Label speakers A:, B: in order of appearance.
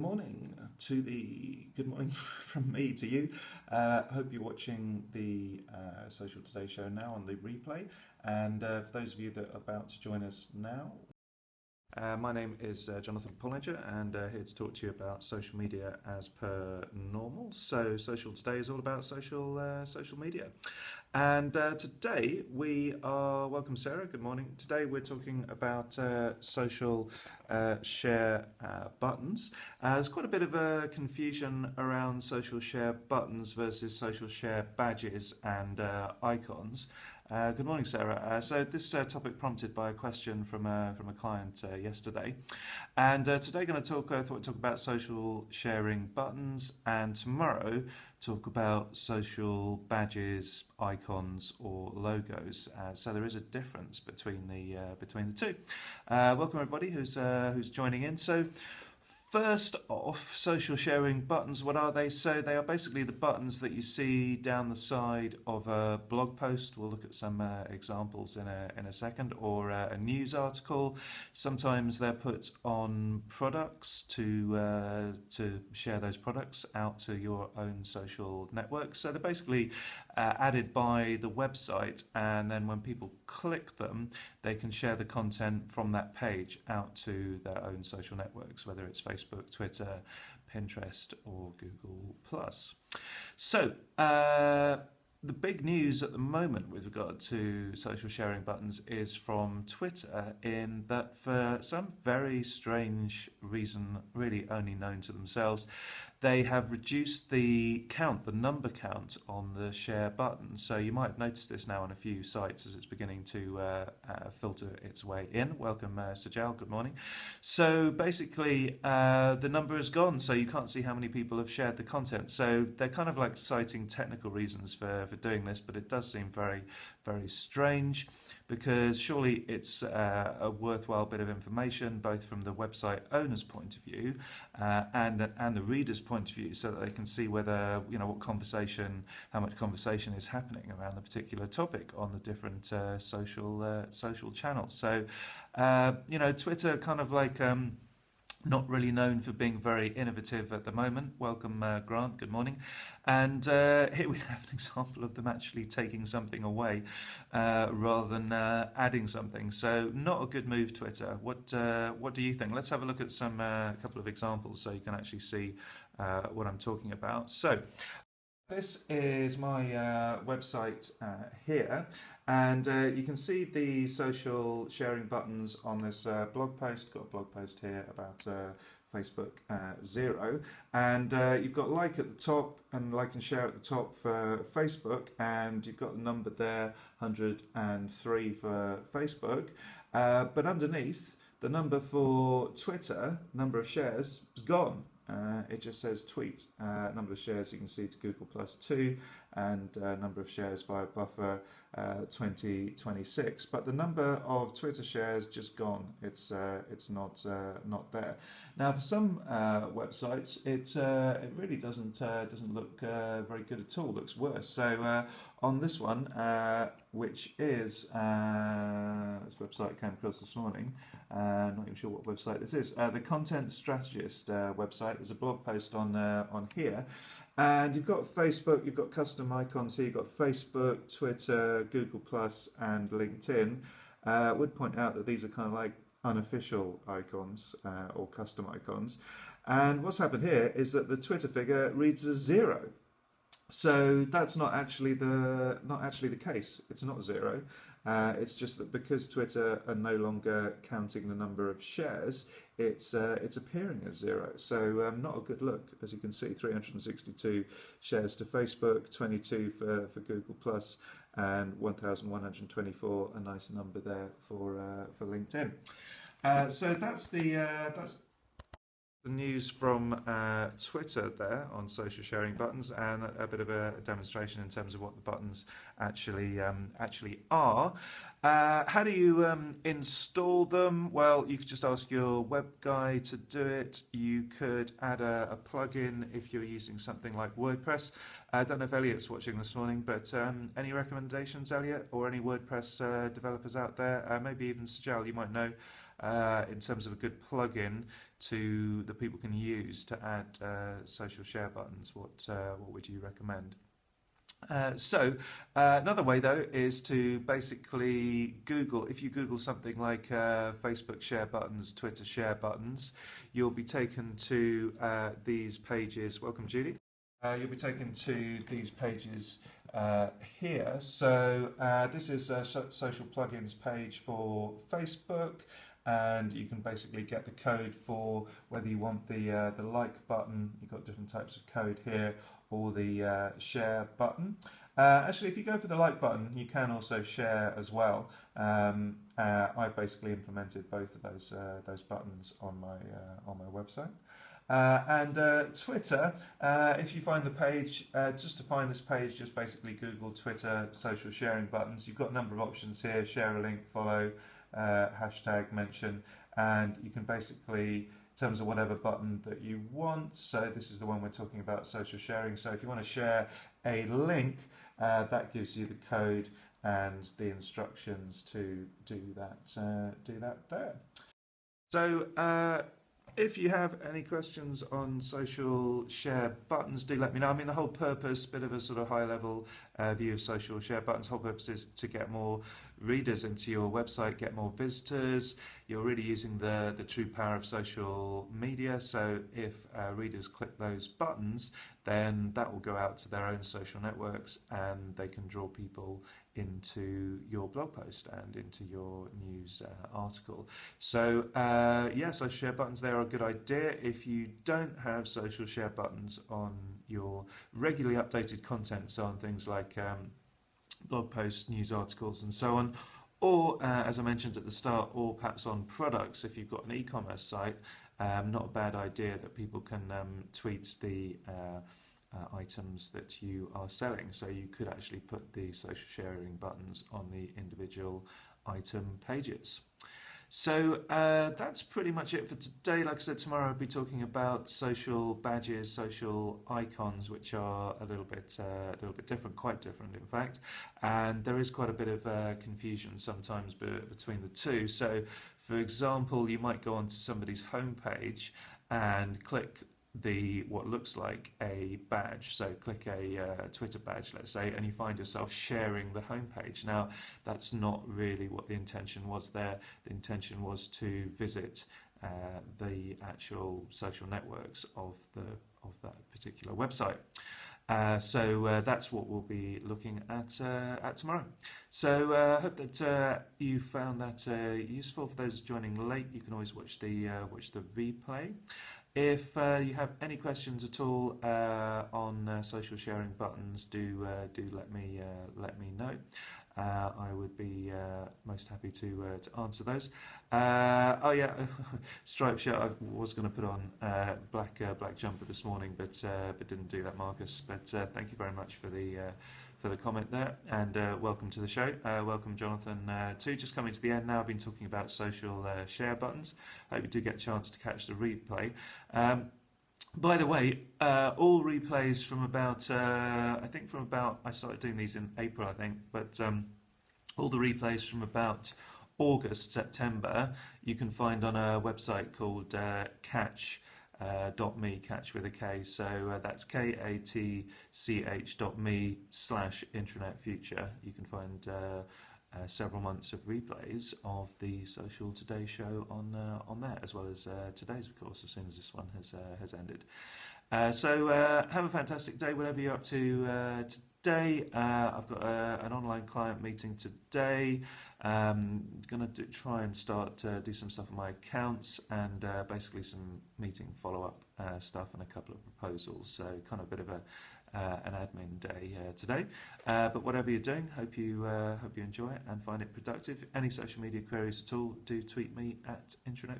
A: Good morning from me to you. Hope you're watching the Social Today show now on the replay. And for those of you that are about to join us now, my name is Jonathan Pollinger, and here to talk to you about social media as per normal. So, Social Today is all about social media. And today we are, welcome Sarah, good morning. Today we're talking about social share buttons. There's quite a bit of a confusion around social share buttons versus social share badges and icons. Good morning, Sarah. So this topic prompted by a question from a client yesterday, and today going to talk about social sharing buttons, and tomorrow talk about social badges, icons, or logos. So there is a difference between the two. Welcome everybody who's joining in. So. First off, social sharing buttons, what are they? So they are basically the buttons that you see down the side of a blog post. We'll look at some examples in a second, or a news article. Sometimes they're put on products to share those products out to your own social networks. So they're basically added by the website, and then when people click them, they can share the content from that page out to their own social networks, whether it's Facebook, Twitter, Pinterest, or Google+. So, the big news at the moment with regard to social sharing buttons is from Twitter, in that for some very strange reason, really only known to themselves, they have reduced the number count on the share button. So you might have noticed this now on a few sites as it's beginning to filter its way in. Welcome, Sajal, good morning. So basically, the number is gone, so you can't see how many people have shared the content. So they're kind of like citing technical reasons for doing this, but it does seem very, very strange, because surely it's a worthwhile bit of information, both from the website owner's point of view and the reader's point of view, so that they can see whether, how much conversation is happening around the particular topic on the different social channels. So, Twitter kind of like not really known for being very innovative at the moment. Welcome, Grant. Good morning. And here we have an example of them actually taking something away rather than adding something. So not a good move, Twitter. What do you think? Let's have a look at some couple of examples so you can actually see what I'm talking about. So this is my website here, and you can see the social sharing buttons on this blog post. Got a blog post here about Facebook Zero, and you've got like at the top and like and share at the top for Facebook, and you've got the number there, 103 for Facebook, but underneath the number for Twitter, number of shares, is gone. It just says tweet. Number of shares you can see to Google Plus 2, and number of shares via Buffer 2026. But the number of Twitter shares just gone. It's not there. Now for some websites it really doesn't look very good at all. Looks worse. So on this one, which is this website came across this morning. Not even sure what website this is. The Content Strategist website. There's a blog post on here, and you've got Facebook. You've got custom icons here. You've got Facebook, Twitter, Google Plus, and LinkedIn. I would point out that these are kind of like unofficial icons or custom icons. And what's happened here is that the Twitter figure reads as 0. So that's not actually the case. It's not 0. It's just that because Twitter are no longer counting the number of shares, it's appearing as 0. So not a good look, as you can see. 362 shares to Facebook, 22 for Google Plus, and 1,124. A nice number there for LinkedIn. So that's the news from Twitter there on social sharing buttons, and a bit of a demonstration in terms of what the buttons actually are. How do you install them? Well, you could just ask your web guy to do it. You could add a plugin if you're using something like WordPress. I don't know if Elliot's watching this morning, but any recommendations, Elliot, or any WordPress developers out there? Maybe even Sajal, you might know in terms of a good plugin that people can use to add social share buttons? What would you recommend? Another way though is to basically Google. If you Google something like Facebook share buttons, Twitter share buttons, you'll be taken to these pages. Welcome, Judy. You'll be taken to these pages here. So this is a social plugins page for Facebook, and you can basically get the code for whether you want the like button. You've got different types of code here, or the share button. Actually, if you go for the like button, you can also share as well. I basically implemented both of those buttons on my website. Twitter, if you find the page, just to find this page, just basically Google Twitter social sharing buttons. You've got a number of options here: share a link, follow, hashtag, mention, and you can basically, in terms of whatever button that you want. So this is the one we're talking about, social sharing. So if you want to share a link, that gives you the code and the instructions to do that there. So if you have any questions on social share buttons, do let me know. I mean, the whole purpose, bit of a sort of high level view of social share buttons, whole purpose is to get more readers into your website, get more visitors. You're really using the true power of social media. So if readers click those buttons, then that will go out to their own social networks, and they can draw people into your blog post and into your news article. So social share buttons there are a good idea. If you don't have social share buttons on your regularly updated content, so on things like blog posts, news articles and so on, or as I mentioned at the start, or perhaps on products, if you've got an e-commerce site, not a bad idea that people can tweet the items that you are selling. So you could actually put the social sharing buttons on the individual item pages. So that's pretty much it for today. Like I said, tomorrow I'll be talking about social badges, social icons, which are a little bit different, quite different in fact. And there is quite a bit of confusion sometimes between the two. So, for example, you might go onto somebody's homepage and click what looks like a badge, so click a Twitter badge, let's say, and you find yourself sharing the homepage. Now, that's not really what the intention was there. The intention was to visit the actual social networks of that particular website. So that's what we'll be looking at tomorrow. So I hope that you found that useful. For those joining late, you can always watch the replay. If you have any questions at all on social sharing buttons, do let me know. I would be most happy to answer those. Oh yeah, striped shirt. I was going to put on black jumper this morning, but didn't do that, Marcus. But thank you very much for the comment there, and welcome to the show. Welcome, Jonathan, too. Just coming to the end now. I've been talking about social share buttons. I hope you do get a chance to catch the replay. By the way, all replays from about, I started doing these in April, I think, but all the replays from about August, September, you can find on a website called catch.me, catch with a K. So that's katch.me/intranetfuture. You can find several months of replays of the Social Today show on there, as well as today's, of course, as soon as this one has ended. So have a fantastic day, whatever you're up to today. I've got an online client meeting today. Going to try and start do some stuff on my accounts, and basically some meeting follow-up stuff and a couple of proposals. So kind of a bit of an admin day today. But whatever you're doing, hope you enjoy it and find it productive. Any social media queries at all, do tweet me at intranet.